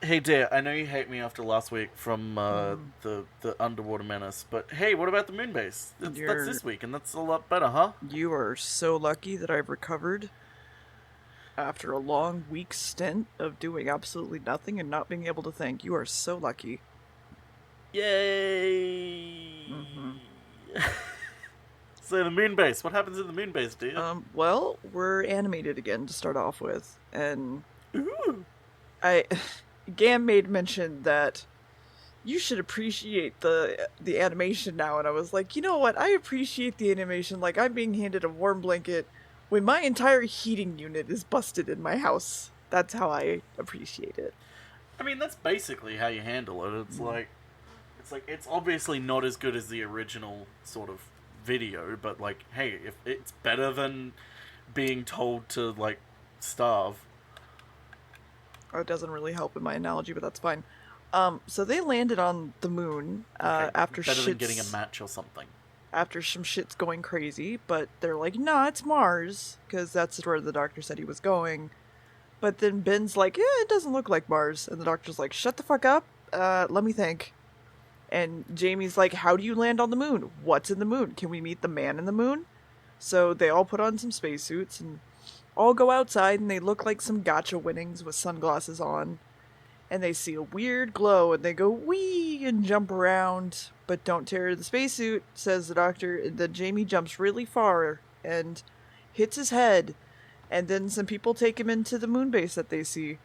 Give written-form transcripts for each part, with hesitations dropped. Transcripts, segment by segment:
Hey dear, I know you hate me after last week from the underwater menace, but hey, what about the Moonbase? That's You're this week, and that's a lot better, huh? you are so lucky that I've recovered after a long week stint of doing absolutely nothing and not being able to think. You are so lucky. Yay! hmm So the Moonbase, what happens in the Moonbase, dear? Well, we're animated again to start off with, and Ooh! I Gam made mention that you should appreciate the animation now, and I was like, you know what? I appreciate the animation like I'm being handed a warm blanket when my entire heating unit is busted in my house. That's how I appreciate it. I mean, that's basically how you handle it. Mm. It's obviously not as good as the original sort of video, but like, hey, if it's better than being told to like starve. Oh, it doesn't really help in my analogy, but that's fine. So they landed on the moon Okay, better than getting a match or something. after some shit's going crazy, but they're like, nah, it's Mars, because that's where the doctor said he was going. But then Ben's like, yeah, it doesn't look like Mars. And the doctor's like, shut the fuck up. Let me think. And Jamie's like, how do you land on the moon? What's in the moon? Can we meet the man in the moon? So they all put on some spacesuits and all go outside, and they look like some gotcha winnings with sunglasses on. And they see a weird glow, and they go wee and jump around, but don't tear the spacesuit, says the doctor. And then Jamie jumps really far and hits his head, and then some people take him into the moon base that they see.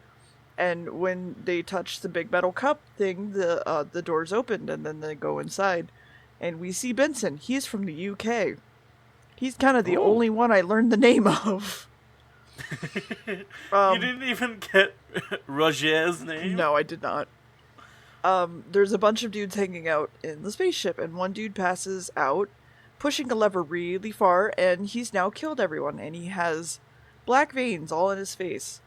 And when they touch the big metal cup thing, the doors opened, and then they go inside, and we see Benson. He's from the UK. He's kind of the Ooh. only one I learned the name of. You Um, didn't even get Roger's name? no, I did not. There's a bunch of dudes hanging out in the spaceship, and one dude passes out, pushing a lever really far, and he's now killed everyone, and he has black veins all in his face.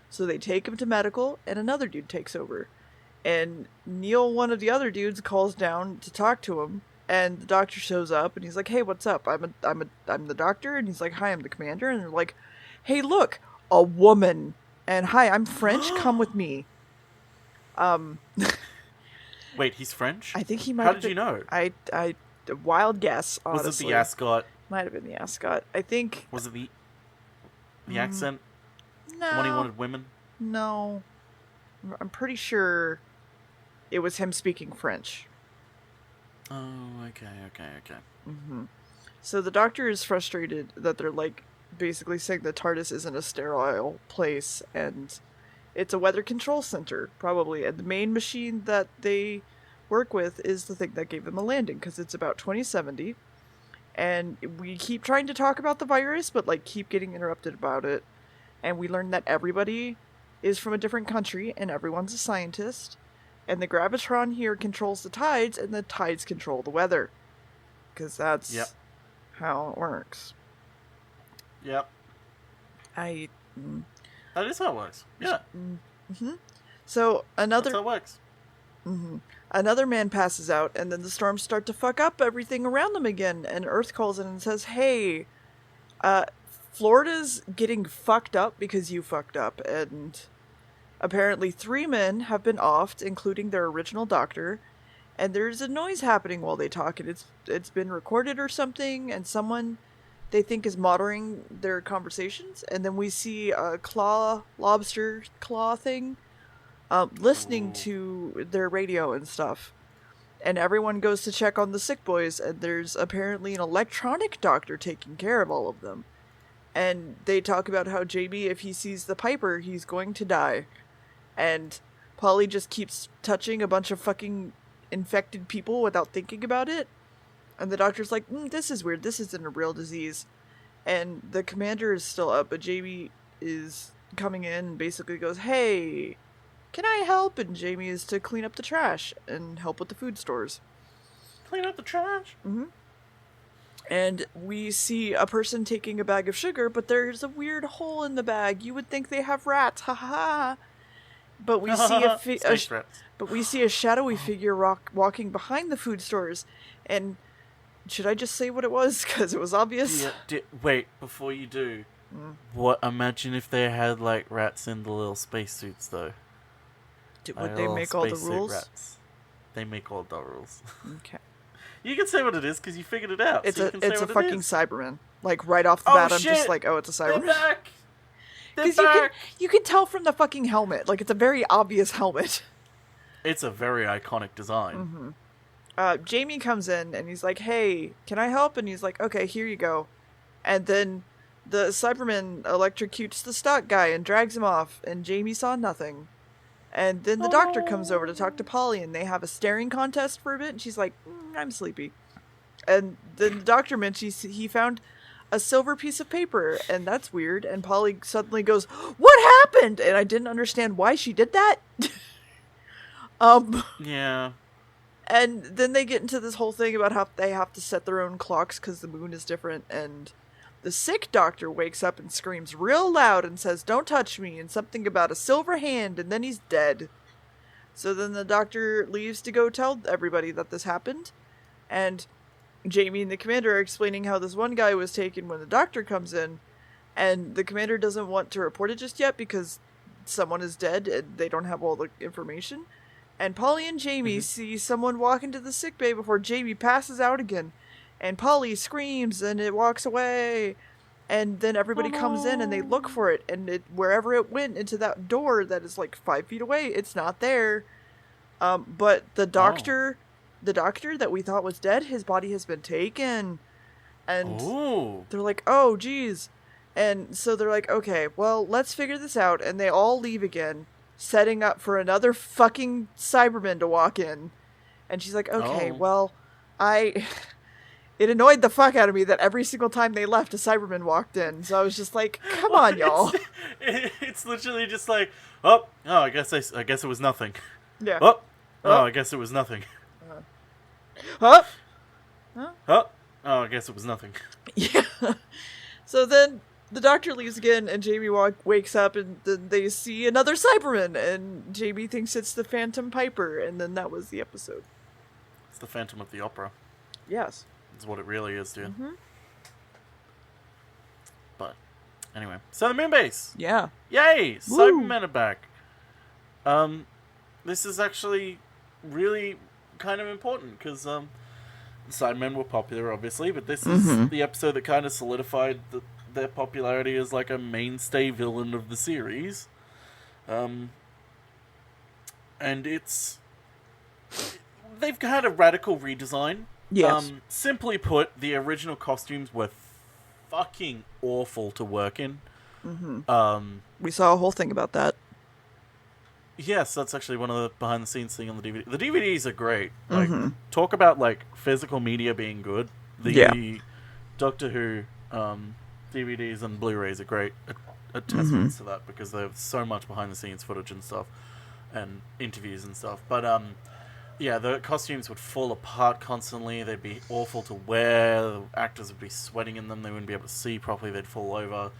So they take him to medical, and another dude takes over. And Neil, one of the other dudes, calls down to talk to him, and the doctor shows up, and he's like, "Hey, what's up? I'm the doctor," and he's like, "Hi, I'm the commander," and they're like, "Hey, look, a woman," and "Hi, I'm French. Come with me." Um, Wait, he's French? I think he might How have did you been. know? I, a wild guess, Was it the honestly. ascot? Might have been the ascot. I think. Was it the Mm, accent? The one he no, wanted women? no. I'm pretty sure it was him speaking French. Oh, okay. hmm So the doctor is frustrated that they're like basically saying the TARDIS isn't a sterile place, and it's a weather control center, probably. And the main machine that they work with is the thing that gave them a landing, because it's about 2070. And we keep trying to talk about the virus, but like keep getting interrupted about it. And we learn that everybody is from a different country and everyone's a scientist. And the gravitron here controls the tides, and the tides control the weather. Because Yep. that's how it works. Yep. I. Mm, That is how it works. Yeah. mm-hmm. So That's how it works. another man passes out, and then the storms start to fuck up everything around them again. And Earth calls in and says, "Hey, uh, Florida's getting fucked up because you fucked up." And apparently, 3 men have been offed, including their original doctor. And there's a noise happening while they talk, and it's been recorded or something. And someone they think is monitoring their conversations. And then we see a lobster claw thing, listening Ooh. to their radio and stuff. And everyone goes to check on the sick boys, and there's apparently an electronic doctor taking care of all of them. And they talk about how JB, if he sees the Piper, he's going to die. And Polly just keeps touching a bunch of fucking infected people without thinking about it. And the doctor's like, this is weird. This isn't a real disease. And the commander is still up, but Jamie is coming in and basically goes, "Hey, can I help?" And Jamie is to clean up the trash and help with the food stores. Clean up the trash. And we see a person taking a bag of sugar, but there's a weird hole in the bag. You would think they have rats, ha ha ha. But we see Space rats. but we see a shadowy figure walking behind the food stores. And should I just say what it was? Because it was obvious. Yeah, wait, before you do, what? Imagine if they had like rats in the little spacesuits, though. Would they make all the rules? Rats. They make all the rules. Okay. You can say what it is because you figured it out. It's so a fucking Cyberman. Like right off the bat, I'm just like, oh, it's a Cyberman. They're back. Because you can tell from the fucking helmet. Like it's a very obvious helmet. It's a very iconic design. Jamie comes in and he's like, hey, can I help? And he's like, okay, here you go. And then the Cyberman electrocutes the stock guy and drags him off, and Jamie saw nothing. And then the doctor comes over to talk to Polly, and they have a staring contest for a bit, and she's like, I'm sleepy. And then the doctor mentions he found a silver piece of paper, and that's weird. And Polly suddenly goes, what happened? And I didn't understand why she did that. Yeah. And then they get into this whole thing about how they have to set their own clocks because the moon is different, and the sick doctor wakes up and screams real loud and says, don't touch me, and something about a silver hand, and then he's dead. So then the doctor leaves to go tell everybody that this happened, and Jamie and the commander are explaining how this one guy was taken when the doctor comes in, and the commander doesn't want to report it just yet because someone is dead and they don't have all the information. And Polly and Jamie see someone walk into the sickbay before Jamie passes out again. And Polly screams and it walks away. And then everybody comes in and they look for it. And wherever it went into that door that is like 5 feet away, it's not there. But the doctor that we thought was dead, his body has been taken. And they're like, oh, geez. And so they're like, okay, well, let's figure this out. And they all leave again, setting up for another fucking Cyberman to walk in. And she's like, okay, well, it annoyed the fuck out of me that every single time they left, a Cyberman walked in. So I was just like, come on, y'all. It's literally just like, I guess it was nothing. Yeah. I guess it was nothing. Huh? I guess it was nothing. Yeah. So then the doctor leaves again, and Jamie wakes up, and then they see another Cyberman, and Jamie thinks it's the Phantom Piper, and then that was the episode. It's the Phantom of the Opera. Yes. Is what it really is, dude. But anyway, so the Moonbase. Yeah. Yay! Woo! Cybermen are back. This is actually really kind of important because Cybermen were popular, obviously, but this is the episode that kind of solidified their popularity as like a mainstay villain of the series. And they've had a radical redesign. Yes. Simply put, the original costumes were fucking awful to work in. We saw a whole thing about that. Yes, that's actually one of the behind-the-scenes thing on the DVD. The DVDs are great. Like, talk about like physical media being good. The Doctor Who DVDs and Blu-rays are great attestments to that because they have so much behind-the-scenes footage and stuff, and interviews and stuff. But yeah, the costumes would fall apart constantly. They'd be awful to wear. The actors would be sweating in them. They wouldn't be able to see properly. They'd fall over.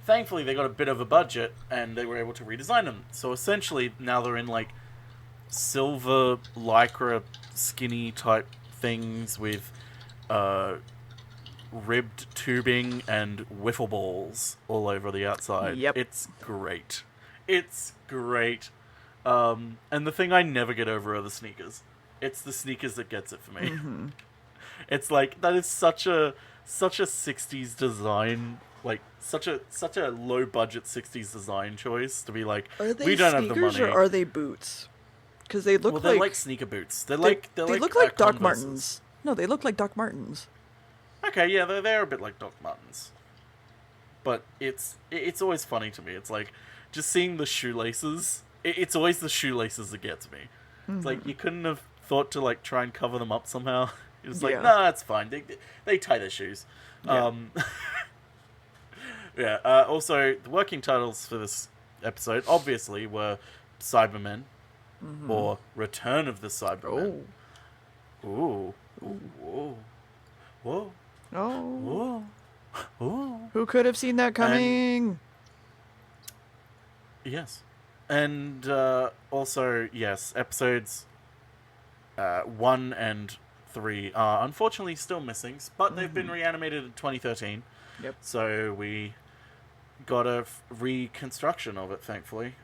Thankfully, they got a bit of a budget, and they were able to redesign them. So essentially, now they're in, like, silver lycra skinny type things with ribbed tubing and wiffle balls all over the outside. Yep. It's great. It's great. And the thing I never get over are the sneakers. It's the sneakers that gets it for me. It's like, that is such a 60s design, like, such a low budget 60s design choice to be like, we don't have the money. Or are they boots? Because they look they're like sneaker boots. They look like Doc Converses. Martens. No, they look like Doc Martens. Okay, yeah, they're a bit like Doc Martens. But it's always funny to me. It's like, just seeing the shoelaces. It's always the shoelaces that gets me. It's like, you couldn't have thought to, like, try and cover them up somehow. It was like, nah, it's fine. They tie their shoes. Yeah. Also, the working titles for this episode, obviously, were Cybermen, or Return of the Cybermen. Ooh. Whoa. Whoa. Oh. Whoa. Who could have seen that coming? Yes. And also, yes, episodes 1 and 3 are unfortunately still missing, but they've been reanimated in 2013. Yep. So we got a reconstruction of it, thankfully,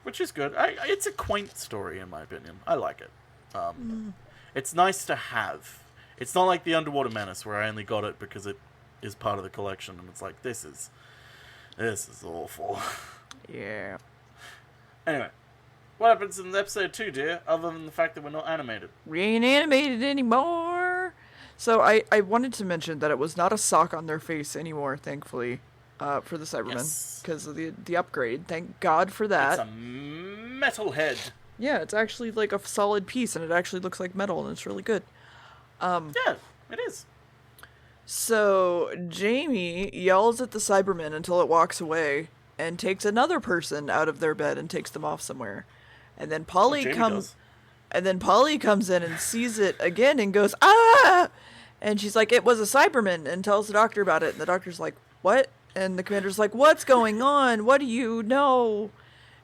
which is good. It's a quaint story, in my opinion. I like it. It's nice to have. It's not like the Underwater Menace, where I only got it because it is part of the collection, and it's like, this is awful. Yeah. Anyway, what happens in episode 2, dear, other than the fact that we're not animated? We ain't animated anymore. So I wanted to mention that it was not a sock on their face anymore, thankfully, for the Cybermen, because of the upgrade. Thank God for that. It's a metal head. Yeah, it's actually like a solid piece, and it actually looks like metal, and it's really good. Yeah, it is. So Jamie yells at the Cybermen until it walks away, and takes another person out of their bed and takes them off somewhere. And then Polly comes in and sees it again and goes, "Ah!" And she's like, "It was a Cyberman," and tells the doctor about it. And the doctor's like, "What?" And the commander's like, "What's going on? What do you know?"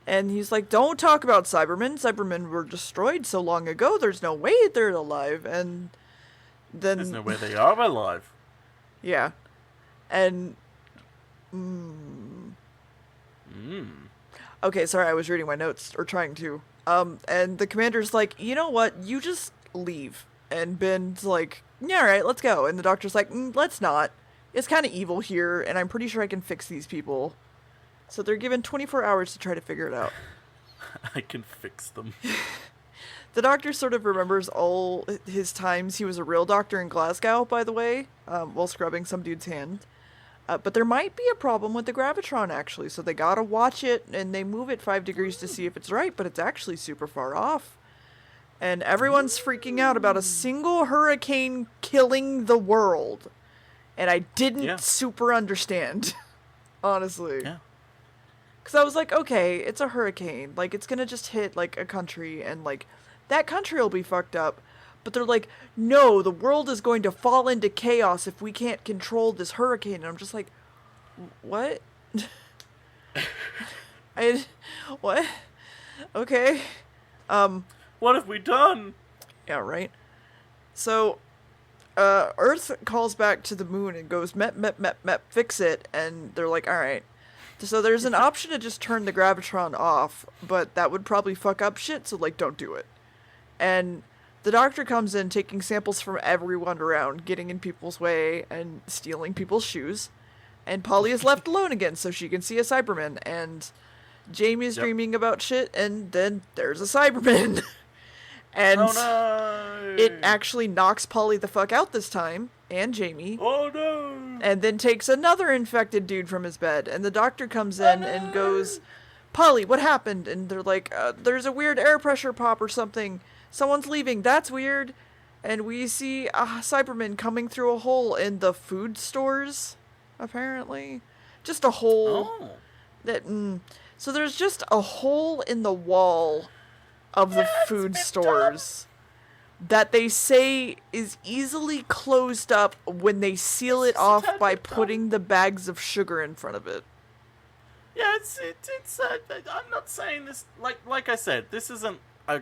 And he's like, "Don't talk about Cybermen. Cybermen were destroyed so long ago. There's no way they're alive." And then... There's no way they are alive. Yeah. And... Okay, sorry, I was reading my notes, or trying to. And the commander's like, "You know what? You just leave." And Ben's like, "Yeah, all right, let's go." And the doctor's like, "Let's not. It's kind of evil here, and I'm pretty sure I can fix these people." So they're given 24 hours to try to figure it out. I can fix them. The doctor sort of remembers all his times he was a real doctor in Glasgow, by the way, while scrubbing some dude's hand. But there might be a problem with the Gravitron, actually, so they gotta watch it, and they move it 5 degrees to see if it's right, but it's actually super far off. And everyone's freaking out about a single hurricane killing the world. And I didn't super understand, honestly. Yeah. Because I was like, okay, it's a hurricane. Like, it's gonna just hit, like, a country, and, like, that country will be fucked up. But they're like, no, the world is going to fall into chaos if we can't control this hurricane. And I'm just like, what? What? Okay. What have we done? Yeah, right. So, Earth calls back to the moon and goes, mep, fix it. And they're like, all right. So there's an option to just turn the Gravitron off, but that would probably fuck up shit, so, like, don't do it. And the doctor comes in, taking samples from everyone around, getting in people's way, and stealing people's shoes. And Polly is left alone again, so she can see a Cyberman. And Jamie is dreaming about shit, and then there's a Cyberman. And it actually knocks Polly the fuck out this time, and Jamie. Oh no! And then takes another infected dude from his bed. And the doctor comes in and goes, "Polly, what happened?" And they're like, "There's a weird air pressure pop or something. Someone's leaving. That's weird." And we see a Cyberman coming through a hole in the food stores, apparently. Just a hole. Oh. So there's just a hole in the wall of the food stores that they say is easily closed up when they seal it off by putting the bags of sugar in front of it. Yeah, it's I'm not saying this, like I said, this isn't a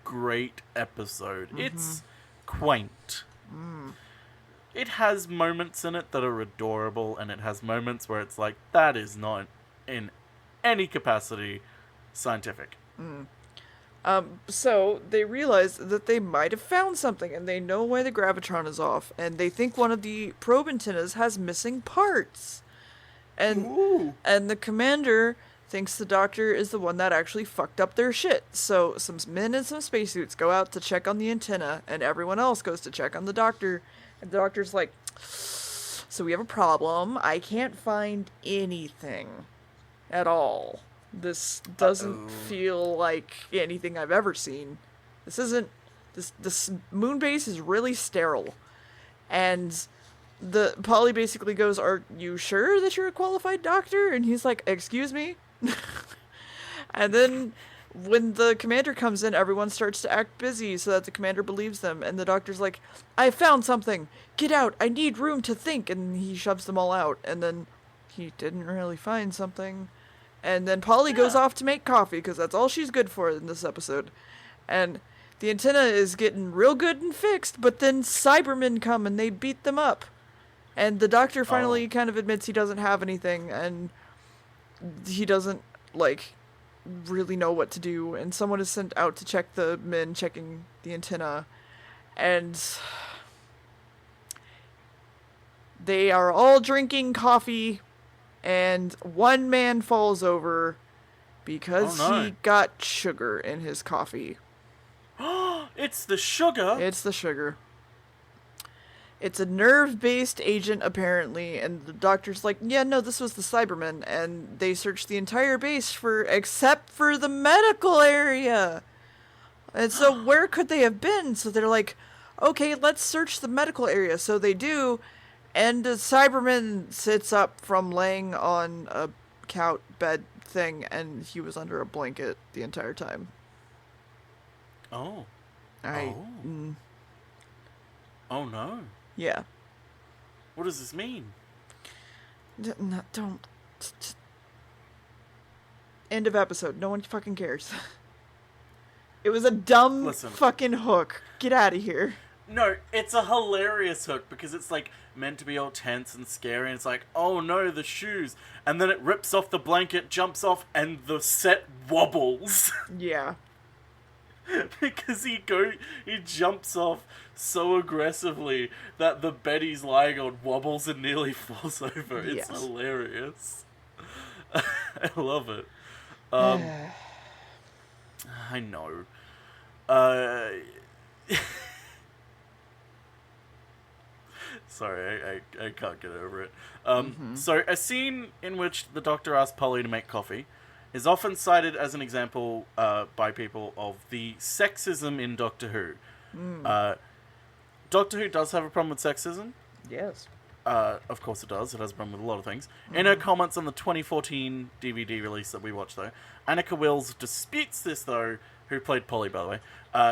great episode. Mm-hmm. It's quaint. It has moments in it that are adorable, and it has moments where it's like, that is not in any capacity scientific. So they realize that they might have found something, and they know why the Gravitron is off, and they think one of the probe antennas has missing parts. And the commander thinks the doctor is the one that actually fucked up their shit. So some men in some spacesuits go out to check on the antenna, and everyone else goes to check on the doctor. And the doctor's like, "So we have a problem. I can't find anything at all. This doesn't feel like anything I've ever seen. This isn't... This Moonbase is really sterile." And the Polly basically goes, "Are you sure that you're a qualified doctor?" And he's like, "Excuse me?" And then when the commander comes in, everyone starts to act busy so that the commander believes them. And the doctor's like, "I found something. Get out. I need room to think." And he shoves them all out. And then he didn't really find something. And then Polly goes off to make coffee, because that's all she's good for in this episode. And the antenna is getting real good and fixed, but then Cybermen come and they beat them up. And the doctor finally kind of admits he doesn't have anything, and he doesn't, like, really know what to do, and someone is sent out to check the men checking the antenna, and they are all drinking coffee, and one man falls over because he got sugar in his coffee. It's the sugar? It's the sugar. It's a nerve-based agent, apparently, and the doctor's like, yeah, no, this was the Cybermen, and they searched the entire base except for the medical area. And so where could they have been? So they're like, okay, let's search the medical area. So they do, and the Cyberman sits up from laying on a couch bed thing, and he was under a blanket the entire time. Oh. Oh no. Yeah. What does this mean? Don't. End of episode. No one fucking cares. It was a dumb fucking hook. Get out of here. No, it's a hilarious hook because it's like meant to be all tense and scary, and it's like, oh no, the shoes. And then it rips off the blanket, jumps off, and the set wobbles. Yeah. Because he jumps off so aggressively that the bed he's lying on wobbles and nearly falls over. It's hilarious. I love it. I know. Sorry, I can't get over it. So, a scene in which the Doctor asks Polly to make coffee is often cited as an example by people of the sexism in Doctor Who. Doctor Who does have a problem with sexism. Yes. Of course it does. It has a problem with a lot of things. In her comments on the 2014 DVD release that we watched, though, Annika Wills disputes this, though, who played Polly, by the way.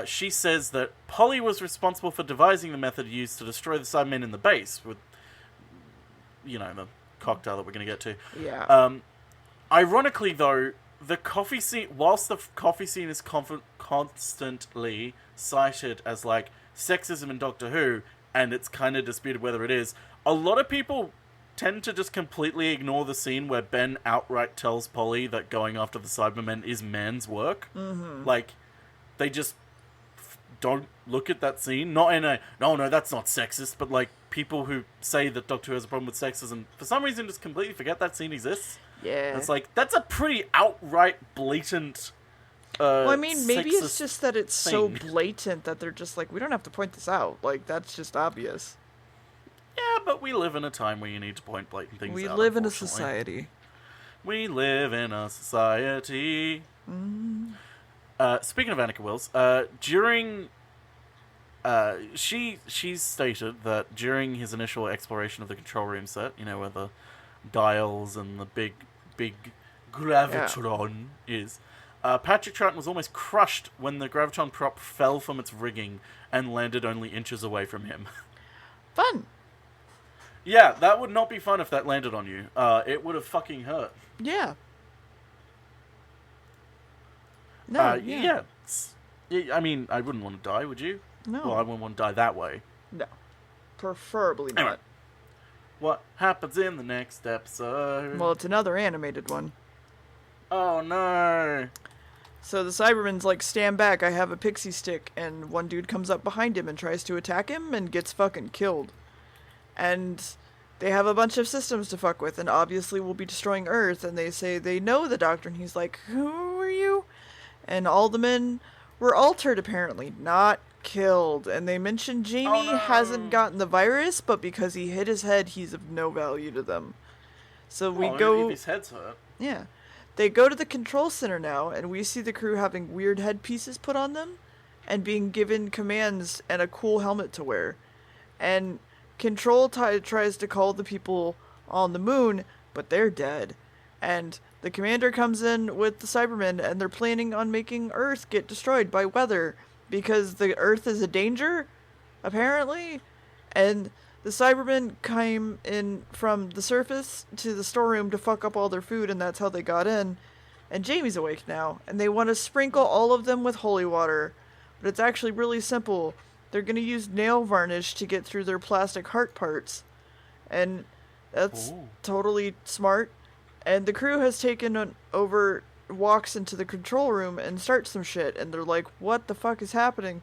She says that Polly was responsible for devising the method used to destroy the Cybermen in the base with, the cocktail that we're going to get to. Yeah. Ironically, though, the coffee scene, whilst the coffee scene is constantly cited as, like, sexism in Doctor Who, and it's kind of disputed whether it is, a lot of people tend to just completely ignore the scene where Ben outright tells Polly that going after the Cybermen is man's work. Like, they just don't look at that scene. Not in a, no, that's not sexist, but, like, people who say that Doctor Who has a problem with sexism, for some reason, just completely forget that scene exists. Yeah. And it's like, that's a pretty outright, blatant, well, I mean, maybe it's just that it's thing. so blatant that they're just like, we don't have to point this out. Like, that's just obvious. Yeah, but we live in a time where you need to point blatant things out. We live in a society. We live in a society. Speaking of Annika Wills, during... she's stated that during his initial exploration of the control room set, where the dials and the big gravitron is, Patrick Troughton was almost crushed when the gravitron prop fell from its rigging and landed only inches away from him. Fun. Yeah, that would not be fun if that landed on you. It would have fucking hurt. Yeah. No, yeah. I mean, I wouldn't want to die, would you? No. Well, I wouldn't want to die that way. No. Preferably not. Anyway, what happens in the next episode? Well, it's another animated one. Oh, no. So the Cybermen's like, stand back, I have a pixie stick, and one dude comes up behind him and tries to attack him and gets fucking killed. And they have a bunch of systems to fuck with, and obviously will be destroying Earth, and they say they know the Doctor, and he's like, who are you? And all the men were altered, apparently, not killed. And they mention Jamie hasn't gotten the virus, but because he hit his head, he's of no value to them. So we go... His head's hurt. Yeah. They go to the control center now, and we see the crew having weird headpieces put on them, and being given commands and a cool helmet to wear. And Control tries to call the people on the moon, but they're dead. And the commander comes in with the Cybermen, and they're planning on making Earth get destroyed by weather, because the Earth is a danger, apparently. And the Cybermen came in from the surface to the storeroom to fuck up all their food, and that's how they got in. And Jamie's awake now, and they want to sprinkle all of them with holy water. But it's actually really simple. They're going to use nail varnish to get through their plastic heart parts. And that's totally smart. And the crew has taken over walks into the control room and starts some shit, and they're like, what the fuck is happening?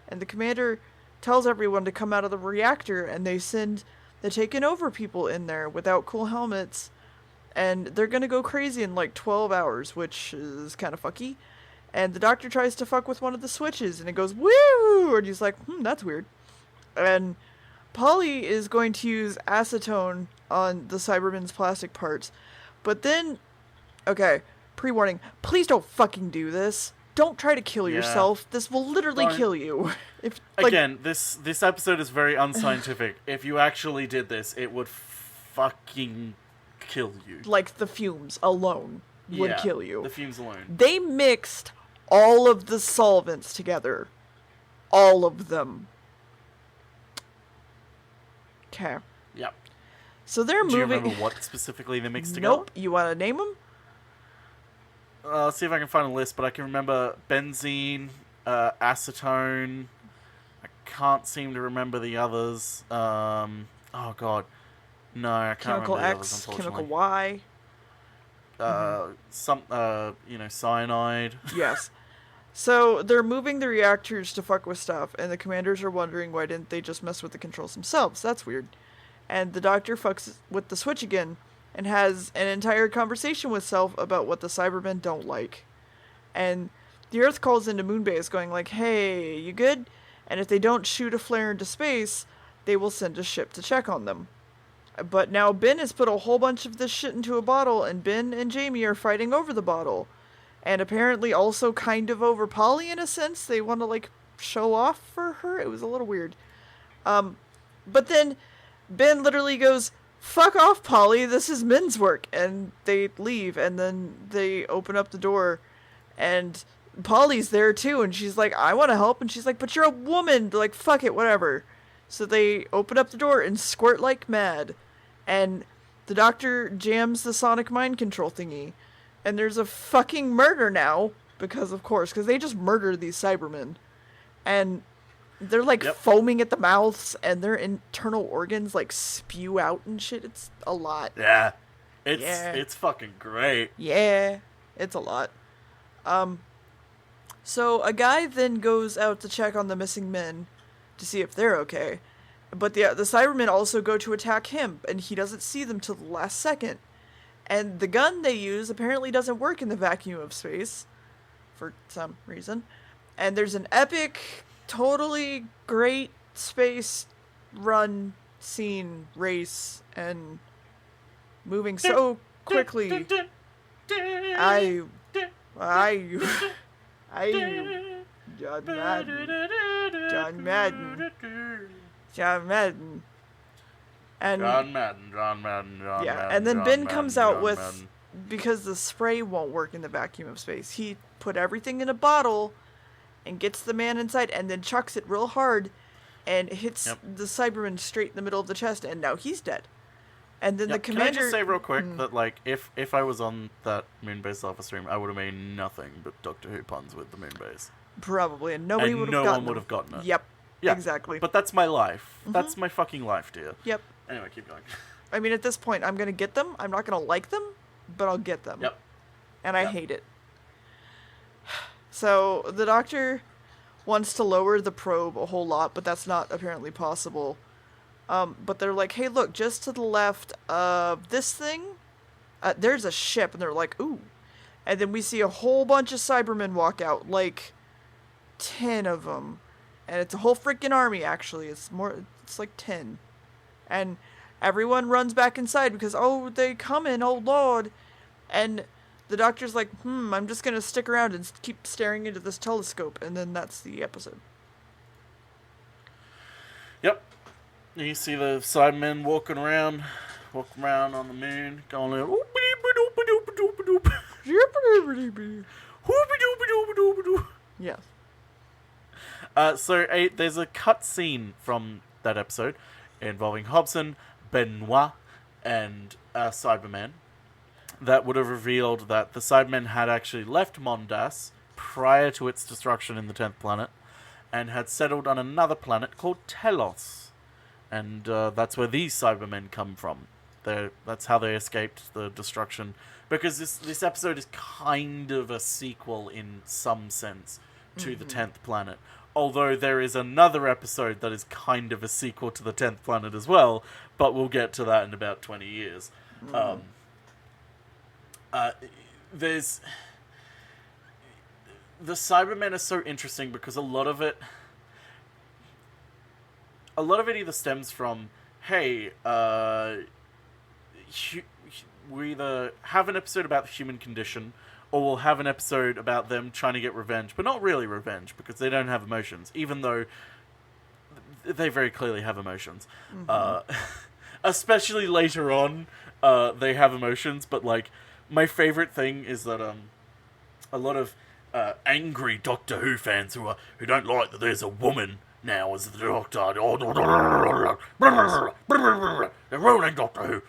And the commander tells everyone to come out of the reactor, and they send the taken over people in there without cool helmets, and they're gonna go crazy in like 12 hours, which is kind of fucky. And the doctor tries to fuck with one of the switches, and it goes, woo! And he's like, that's weird. And Polly is going to use acetone on the Cybermen's plastic parts. But then, okay, pre-warning, please don't fucking do this. Don't try to kill yourself. This will literally kill you. Again, this episode is very unscientific. If you actually did this, it would fucking kill you. Like, the fumes alone would kill you. The fumes alone. They mixed all of the solvents together. All of them. Okay. Yep. So they're moving... Do you remember what specifically they mixed together? Nope. You want to name them? Let's see if I can find a list, but I can remember benzene, acetone. I can't seem to remember the others. Oh, God. No, I can't Chemical remember the X, others, unfortunately. Chemical Y. Cyanide. Yes. So they're moving the reactors to fuck with stuff, and the commanders are wondering why didn't they just mess with the controls themselves. That's weird. And the doctor fucks with the switch again and has an entire conversation with Self about what the Cybermen don't like. And the Earth calls into Moonbase going like, hey, you good? And if they don't shoot a flare into space, they will send a ship to check on them. But now Ben has put a whole bunch of this shit into a bottle, and Ben and Jamie are fighting over the bottle. And apparently also kind of over Polly in a sense. They want to, like, show off for her. It was a little weird. But then Ben literally goes, fuck off, Polly, this is men's work. And they leave, and then they open up the door, and Polly's there too, and she's like, I want to help. And she's like, but you're a woman. They're like, fuck it, whatever. So they open up the door and squirt like mad. And the doctor jams the sonic mind control thingy. And there's a fucking murder now. Because, of course, because they just murdered these Cybermen. And they're, like, foaming at the mouths. And their internal organs, like, spew out and shit. It's a lot. Yeah. It's fucking great. Yeah. It's a lot. So a guy then goes out to check on the missing men to see if they're okay. But the Cybermen also go to attack him, and he doesn't see them till the last second. And the gun they use apparently doesn't work in the vacuum of space, for some reason. And there's an epic, totally great space run scene, race, and moving so quickly. John Madden. And John Madden. yeah, and then Ben comes out with, because the spray won't work in the vacuum of space, he put everything in a bottle and gets the man inside and then chucks it real hard and hits the Cyberman straight in the middle of the chest, and now he's dead. And then the commander... Can I just say real quick that, like, if I was on that Moonbase Alpha stream, I would have made nothing but Doctor Who puns with the Moonbase. Probably, and nobody would have gotten no one would have gotten it. Yep. Yeah, exactly. But that's my life. That's my fucking life, dear. Yep. Anyway, keep going. I mean, at this point, I'm going to get them. I'm not going to like them, but I'll get them. Yep. And I hate it. So, the doctor wants to lower the probe a whole lot, but that's not apparently possible. But they're like, hey, look, just to the left of this thing, there's a ship. And they're like, ooh. And then we see a whole bunch of Cybermen walk out, like 10 of them. And it's a whole freaking army, actually. It's like 10. And everyone runs back inside because, oh, they coming, oh lord. And the doctor's like, I'm just going to stick around and keep staring into this telescope. And then that's the episode. Yep. You see the Cybermen walking around on the moon, going like, Yes. So there's a cut scene from that episode involving Hobson, Benoit, and Cybermen that would have revealed that the Cybermen had actually left Mondas prior to its destruction in the 10th planet and had settled on another planet called Telos. And that's where these Cybermen come from. That's how they escaped the destruction. Because this episode is kind of a sequel in some sense to the 10th planet. Although there is another episode that is kind of a sequel to the 10th planet as well, but we'll get to that in about 20 years. There's... The Cybermen are so interesting because a lot of it either stems from, hey, we either have an episode about the human condition, or we'll have an episode about them trying to get revenge, but not really revenge, because they don't have emotions, even though they very clearly have emotions. Especially later on, they have emotions, but, like, my favorite thing is that, a lot of, angry Doctor Who fans who don't like that there's a woman now as the Doctor, they're ruining Doctor Who.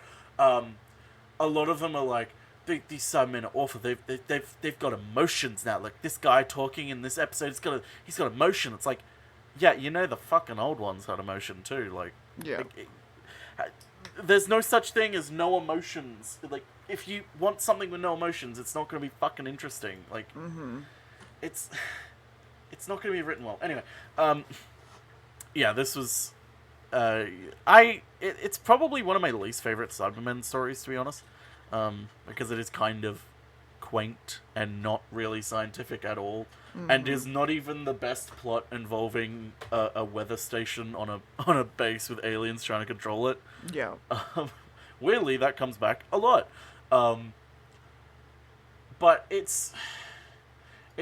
A lot of them are like, these Cybermen are awful. They've got emotions now. Like, this guy talking in this episode, he's got emotion. It's like, yeah, you know, the fucking old ones had emotion too. Like, yeah. There's no such thing as no emotions. Like, if you want something with no emotions, it's not going to be fucking interesting. Like, it's not going to be written well. Anyway, yeah, this was, it's probably one of my least favorite Cybermen stories, to be honest. Because it is kind of quaint and not really scientific at all, and is not even the best plot involving a weather station on a base with aliens trying to control it. Yeah. Weirdly, that comes back a lot. But it's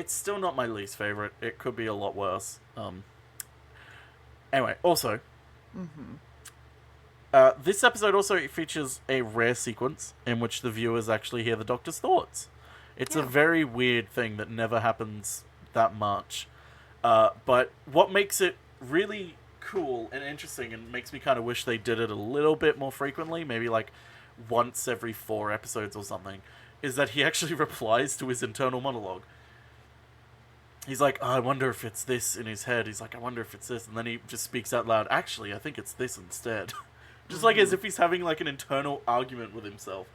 still not my least favorite. It could be a lot worse. Anyway, also, this episode also features a rare sequence in which the viewers actually hear the Doctor's thoughts. It's a very weird thing that never happens that much. But what makes it really cool and interesting and makes me kind of wish they did it a little bit more frequently, maybe like once every 4 episodes or something, is that he actually replies to his internal monologue. He's like, I wonder if it's this in his head. He's like, I wonder if it's this. And then he just speaks out loud, actually, I think it's this instead. Just like as if he's having like an internal argument with himself.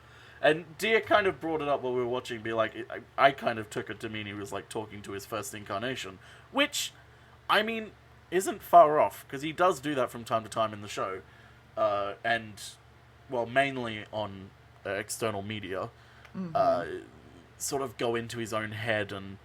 And Dia kind of brought it up while we were watching, be like, I kind of took it to mean he was like talking to his first incarnation. Which, I mean, isn't far off, because he does do that from time to time in the show. And, well, mainly on external media. Sort of go into his own head and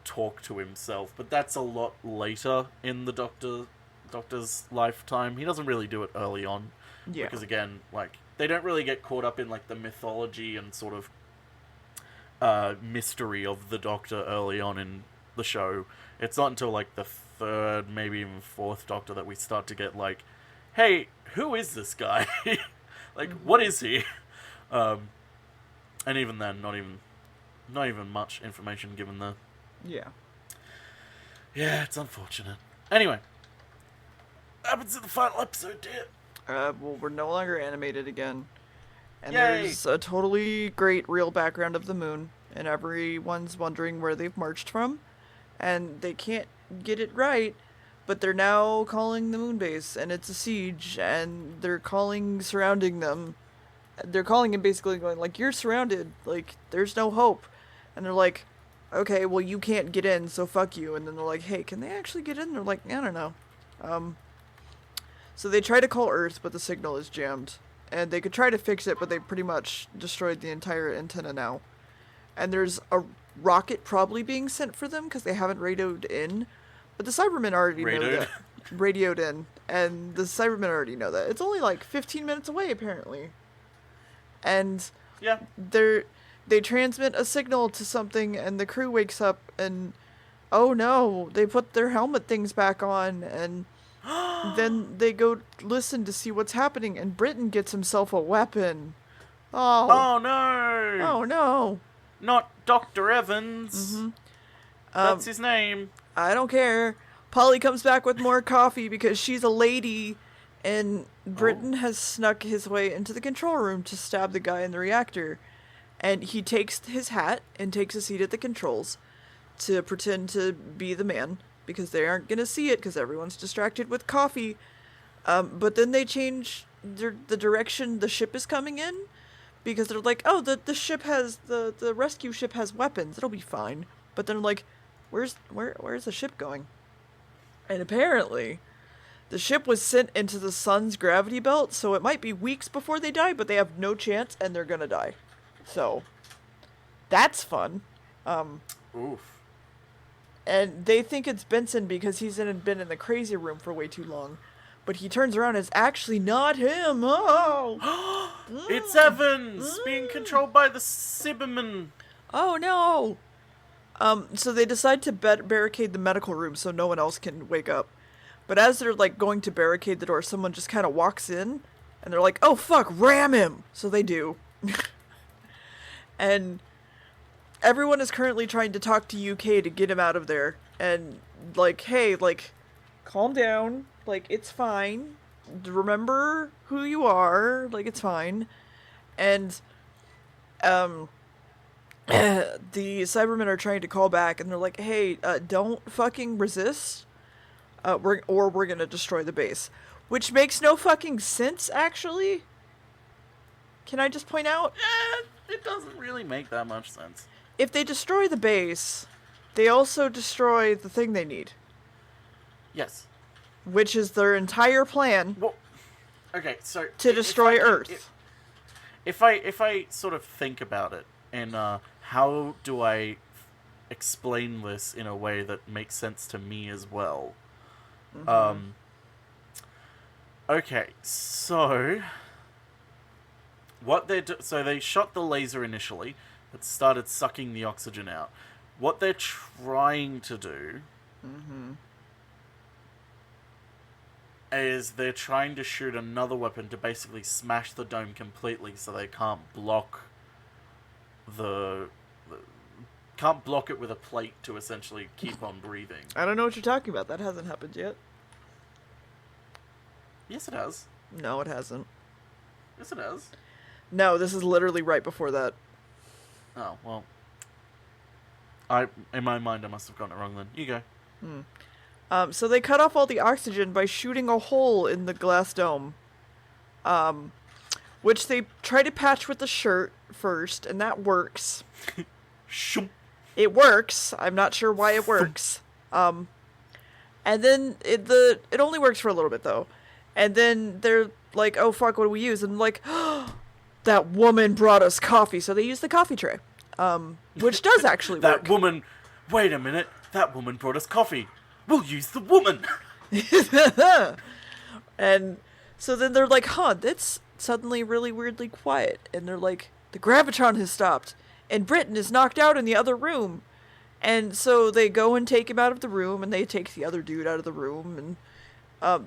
talk to himself. But that's a lot later in the Doctor's lifetime. He doesn't really do it early on. Yeah. Because, again, like, they don't really get caught up in, like, the mythology and sort of mystery of the Doctor early on in the show. It's not until, like, the 3rd, maybe even 4th Doctor that we start to get, like, hey, who is this guy? Like, what is he? And even then, not even much information given the... Yeah. Yeah, it's unfortunate. Anyway. What happens in the final episode, dear? Well, we're no longer animated again. And Yay! There's a totally great real background of the moon. And everyone's wondering where they've marched from. And they can't get it right. But they're now calling the Moonbase. And it's a siege. And they're surrounding them. They're calling and basically going, like, you're surrounded. Like, there's no hope. And they're like, okay, well, you can't get in, so fuck you. And then they're like, hey, can they actually get in? They're like, I don't know. So they try to call Earth, but the signal is jammed. And they could try to fix it, but they pretty much destroyed the entire antenna now. And there's a rocket probably being sent for them, because they haven't radioed in. But the Cybermen already know that. Radioed in. And the Cybermen already know that. It's only like 15 minutes away, apparently. And yeah, they transmit a signal to something, and the crew wakes up, and oh no, they put their helmet things back on, and then they go listen to see what's happening, and Britain gets himself a weapon. Oh no! Oh no! Not Dr. Evans. That's his name. I don't care. Polly comes back with more coffee because she's a lady. And Britain has snuck his way into the control room to stab the guy in the reactor. And he takes his hat and takes a seat at the controls to pretend to be the man. Because they aren't going to see it because everyone's distracted with coffee. But then they change the direction the ship is coming in, because they're like, oh, the ship has the rescue ship has weapons, it'll be fine. But then like, where's the ship going? And apparently, the ship was sent into the sun's gravity belt, so it might be weeks before they die, but they have no chance and they're gonna die. So that's fun. Oof. And they think it's Benson because he's been in the crazy room for way too long. But he turns around and it's actually not him. Oh! It's Evans being controlled by the Cyberman. Oh no! So they decide to barricade the medical room so no one else can wake up. But as they're like going to barricade the door, someone just kind of walks in, and they're like, "Oh fuck, ram him!" So they do. And everyone is currently trying to talk to UK to get him out of there. And like, hey, like, calm down. Like, it's fine. Remember who you are. Like, it's fine. And the Cybermen are trying to call back, and they're like, hey, don't fucking resist. We're gonna destroy the base. Which makes no fucking sense, actually. Can I just point out? It doesn't really make that much sense. If they destroy the base, they also destroy the thing they need. Yes. Which is their entire plan. Well, okay, so to destroy Earth. If I sort of think about it, and how do I explain this in a way that makes sense to me as well? Mm-hmm. Okay, so what so they shot the laser initially. It started sucking the oxygen out. What they're trying to do is they're trying to shoot another weapon to basically smash the dome completely so they can't block can't block it with a plate to essentially keep on breathing. I don't know what you're talking about. That hasn't happened yet. Yes, it has. No, it hasn't. Yes, it has. No, this is literally right before that. Oh, well. In my mind, I must have gotten it wrong then. You go. So they cut off all the oxygen by shooting a hole in the glass dome. Which they try to patch with the shirt first, and that works. It works. I'm not sure why it works. And then it only works for a little bit, though. And then they're like, oh fuck, what do we use? And like, that woman brought us coffee. So they use the coffee tray. Which does actually work. That woman... Wait a minute. That woman brought us coffee. We'll use the woman. And so then they're like, it's suddenly really weirdly quiet. And they're like, the gravitron has stopped. And Britain is knocked out in the other room. And so they go and take him out of the room, and they take the other dude out of the room. And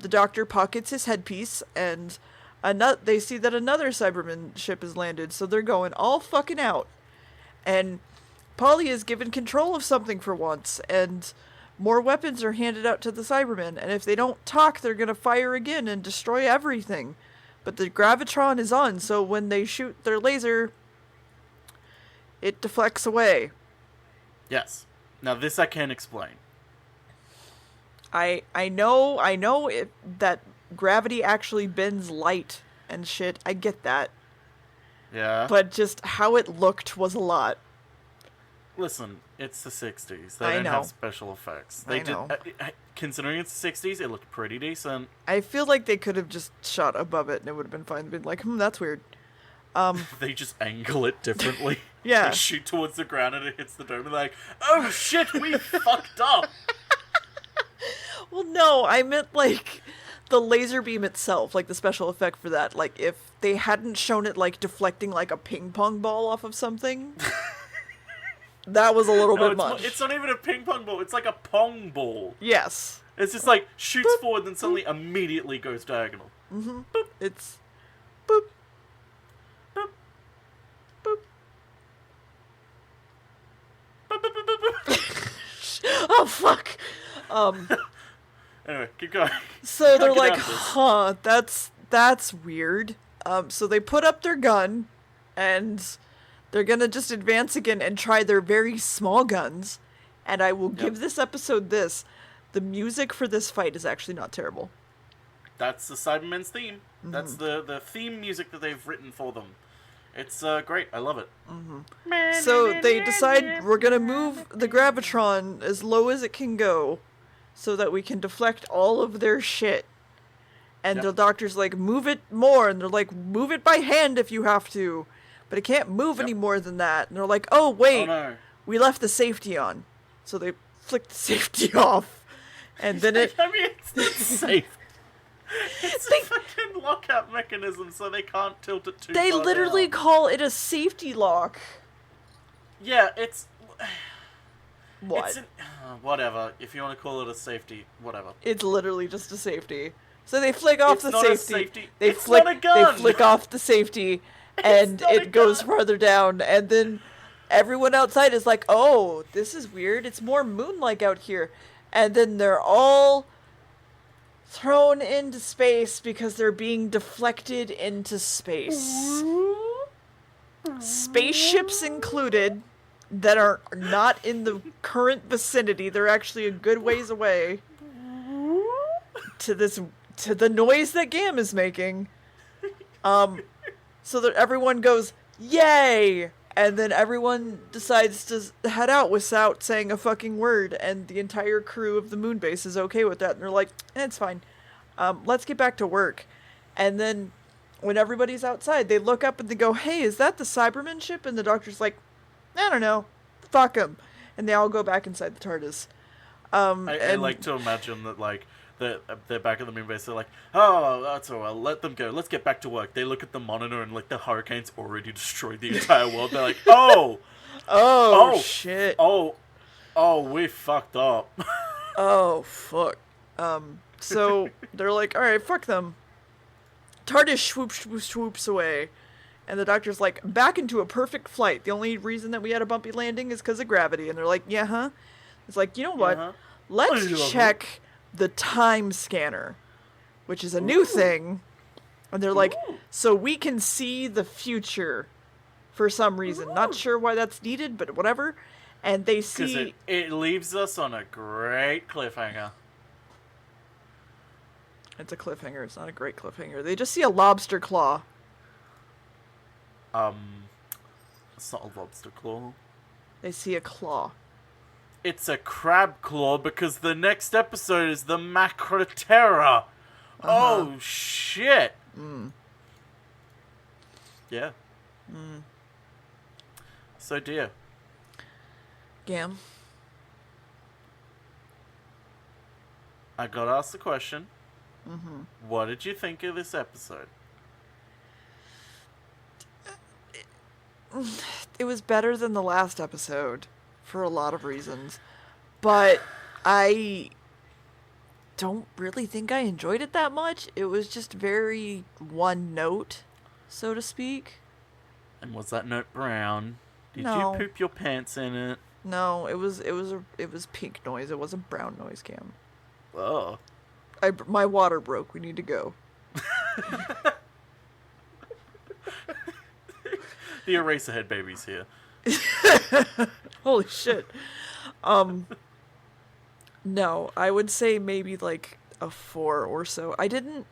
the doctor pockets his headpiece, and they see that another Cyberman ship has landed. So they're going all fucking out. And Polly is given control of something for once, and more weapons are handed out to the Cybermen, and if they don't talk, they're gonna fire again and destroy everything. But the gravitron is on, so when they shoot their laser, it deflects away. Yes. Now this I can explain. I know that gravity actually bends light and shit. I get that. Yeah. But just how it looked was a lot. Listen, it's the 60s. They I don't know. have special effects. They know. Considering it's the 60s, it looked pretty decent. I feel like they could have just shot above it and it would have been fine. They'd been like, that's weird. They just angle it differently. Yeah. They shoot towards the ground and it hits the dome and they're like, oh shit, we fucked up. Well, no, I meant like the laser beam itself, like the special effect for that. Like if they hadn't shown it like deflecting like a ping pong ball off of something, that was a little bit much. It's not even a ping pong ball, it's like a pong ball. Yes. It's just like shoots boop, forward and suddenly immediately goes diagonal. Mm-hmm. Boop. It's boop. Boop. Boop. Boop, boop, boop, boop, boop. Oh, fuck. Anyway, keep going. So they're like, that's weird. So they put up their gun, and they're gonna just advance again and try their very small guns. And I will give this episode this. The music for this fight is actually not terrible. that's the Cybermen's theme. Mm-hmm. That's the theme music that they've written for them. It's great. I love it. Mm-hmm. So they decide we're going to move the Gravitron as low as it can go so that we can deflect all of their shit. And the doctor's like, move it more. And they're like, move it by hand if you have to. But it can't move any more than that. And they're like, oh, wait. Oh, no. We left the safety on. So they flick the safety off. And then it... I mean, it's not safe. It's a fucking lockout mechanism, so they can't tilt it too far. They literally call it a safety lock. Yeah, it's... What? It's whatever. If you want to call it a safety, whatever. It's literally just a safety. So they flick off the safety. It's not a gun. They flick off the safety, and it goes farther down. And then everyone outside is like, "Oh, this is weird. It's more moon-like out here." And then they're all thrown into space because they're being deflected into space. Spaceships included that are not in the current vicinity. They're actually a good ways away. To the noise that Gamb is making. So that everyone goes, "Yay!" And then everyone decides to head out without saying a fucking word, and the entire crew of the Moonbase is okay with that, and they're like, it's fine. Let's get back to work. And then when everybody's outside, they look up and they go, "Hey, is that the Cyberman ship?" And the doctor's like, "I don't know. Fuck them." And they all go back inside the TARDIS. I like to imagine that, like, they're back at the Moonbase. They're like, "Oh, that's all. Well, let them go. Let's get back to work." They look at the monitor and, like, the hurricane's already destroyed the entire world. They're like, oh, shit. Oh, we fucked up. Oh, fuck. So they're like, all right, fuck them. TARDIS swoops away. And the doctor's like, back into a perfect flight. The only reason that we had a bumpy landing is because of gravity. And they're like, yeah, huh? It's like, you know what? Let's check the time scanner, which is a new thing. And they're like, so we can see the future for some reason. Not sure why that's needed, but whatever. And they see... Because it leaves us on a great cliffhanger. It's a cliffhanger. It's not a great cliffhanger. They just see a lobster claw. It's not a lobster claw. They see a claw. It's a crab claw because the next episode is the Macroterra. Oh, shit. Yeah. So, dear. Gamb. I got asked the question. What did you think of this episode? It was better than the last episode for a lot of reasons, but I don't really think I enjoyed it that much. It was just very one note, so to speak. And was that note brown? Did No. you poop your pants in it? No, it was pink noise. It wasn't brown noise, Cam. Oh. My water broke. We need to go. The Eraserhead baby's here. Holy shit. No, I would say maybe like a 4 or so. I didn't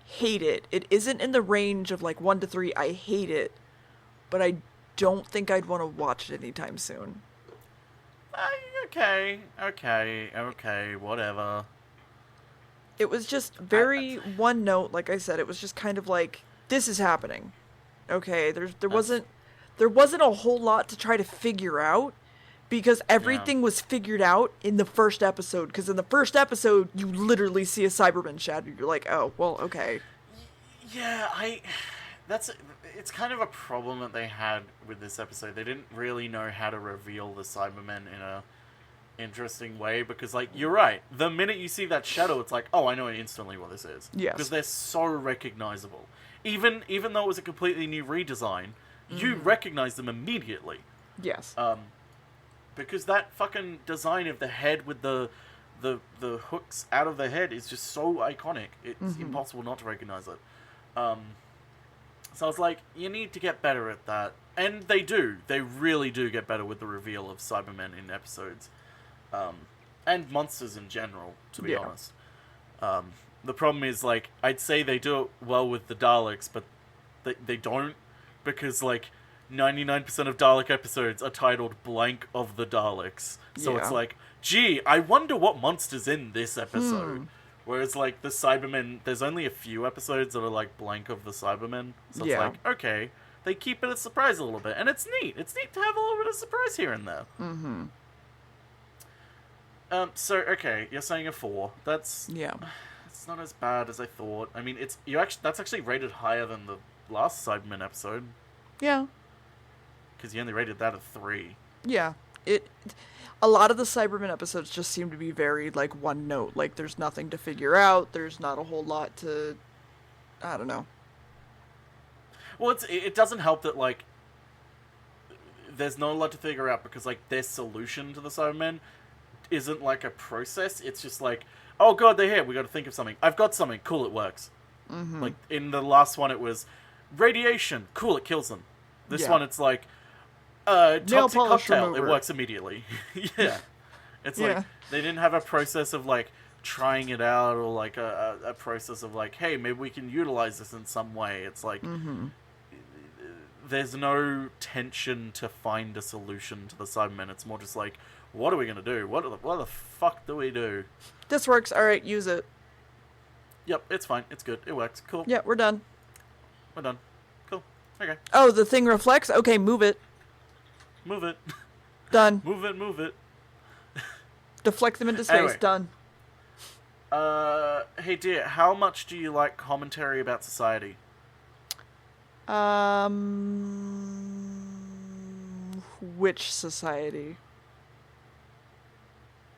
hate it. It isn't in the range of like 1 to 3. I hate it. But I don't think I'd want to watch it anytime soon. Okay, whatever. It was just very one note, like I said. It was just kind of like, this is happening. Okay, there wasn't a whole lot to try to figure out, because everything was figured out in the first episode. Because in the first episode, you literally see a Cyberman shadow. You're like, oh, well, okay. Yeah, it's kind of a problem that they had with this episode. They didn't really know how to reveal the Cybermen in a interesting way, because, like, you're right. The minute you see that shadow, it's like, oh, I know instantly what this is. Yes. Because they're so recognizable. Even though it was a completely new redesign, you recognize them immediately. Yes. Because that fucking design of the head with the hooks out of the head is just so iconic. It's impossible not to recognize it. So I was like, you need to get better at that. And they do. They really do get better with the reveal of Cybermen in episodes. And monsters in general, to be honest. The problem is, like, I'd say they do it well with the Daleks, but they don't, because, like, 99% of Dalek episodes are titled Blank of the Daleks. So it's like, gee, I wonder what monster's in this episode. Whereas, like, the Cybermen, there's only a few episodes that are, like, Blank of the Cybermen. So it's like, okay, they keep it a surprise a little bit. And it's neat. It's neat to have a little bit of surprise here and there. Mm-hmm. So, okay, you're saying a 4. That's... Yeah. It's not as bad as I thought. I mean, that's actually rated higher than the last Cybermen episode. Yeah. Because you only rated that a 3. Yeah. A lot of the Cybermen episodes just seem to be very, like, one note. Like, there's nothing to figure out. There's not a whole lot to... I don't know. Well, it doesn't help that, like, there's not a lot to figure out because, like, their solution to the Cybermen isn't, like, a process. It's just like, oh god, they're here, we gotta think of something. I've got something, cool, it works. Mm-hmm. Like, in the last one it was radiation, cool, it kills them. This one it's like, toxic cocktail, remover. It works immediately. Yeah. It's like, they didn't have a process of, like, trying it out, or, like, a process of, like, hey, maybe we can utilize this in some way. It's like, there's no tension to find a solution to the Cybermen. It's more just like, what are we gonna do? What the fuck do we do? This works. Alright, use it. Yep, it's fine. It's good. It works. Cool. Yeah, we're done. We're done. Cool. Okay. Oh, the thing reflects? Okay, move it. Move it. Done. Move it. Deflect them into space. Anyway. Done. Hey dear, how much do you like commentary about society? Which society?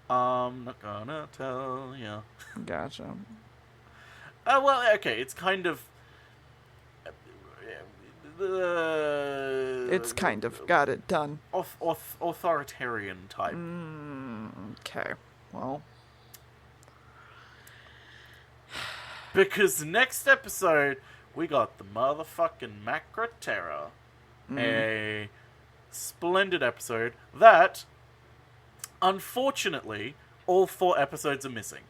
Not gonna tell ya. Gotcha. Well, okay, it's kind of... It's kind of. Got it. Done. Authoritarian type. Okay. Well... Because next episode, we got the motherfucking Macro Terror. A splendid episode that, unfortunately, all 4 episodes are missing.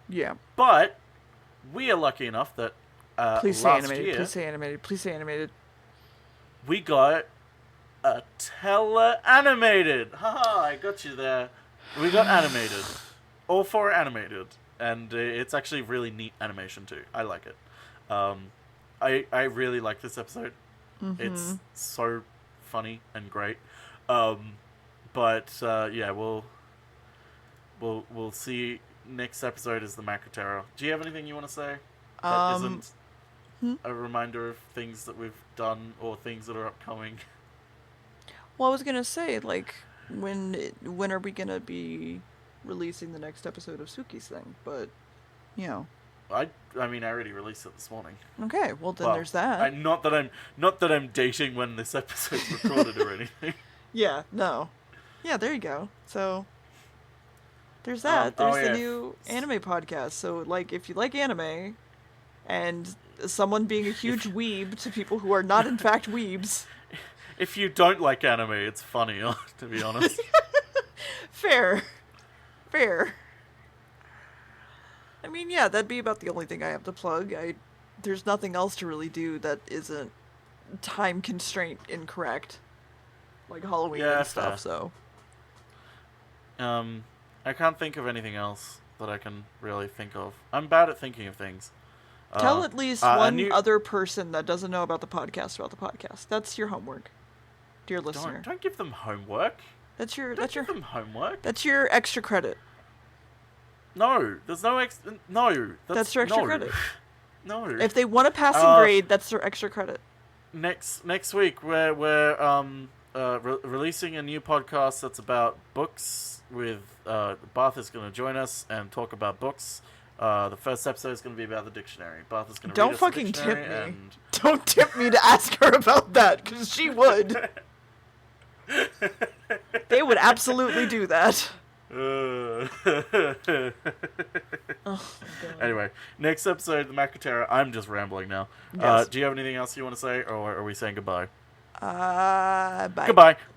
Yeah. But we are lucky enough that please say last animated. year, Please say animated. Please say animated. we got a tele-animated. Haha, I got you there. We got animated. All 4 are animated. And it's actually really neat animation too. I like it. I really like this episode. It's so funny and great. But yeah, we'll see. Next episode is the Macro Terror. Do you have anything you want to say that isn't a reminder of things that we've done or things that are upcoming? Well, I was gonna say, like, when are we gonna be releasing the next episode of Suki's thing? But, you know, I mean, I already released it this morning. Okay, well then there's that. Not that I'm dating when this episode's recorded or anything. Yeah, no. Yeah, there you go. So there's that. There's the new anime podcast. So, like, if you like anime and someone being a huge weeb to people who are not in fact weebs. If you don't like anime, it's funny, to be honest. Fair. I mean, yeah, that'd be about the only thing I have to plug. There's nothing else to really do that isn't time constraint incorrect. Like Halloween and stuff, so. I can't think of anything else that I can really think of. I'm bad at thinking of things. Tell at least one other person that doesn't know about the podcast. That's your homework, dear listener. Don't give them homework. That's your give them homework. That's your extra credit. No, there's no no. That's your extra credit. No. If they want a passing grade, that's their extra credit. Next week we're releasing a new podcast that's about books. With Barth is going to join us and talk about books. The first episode is going to be about the dictionary. Barth is going to read us the dictionary. Don't fucking tip me. Don't tip me to ask her about that, because she would. They would absolutely do that. Anyway, next episode, the Macro Terror. I'm just rambling now. Yes. Do you have anything else you want to say, or are we saying goodbye? Bye. Goodbye.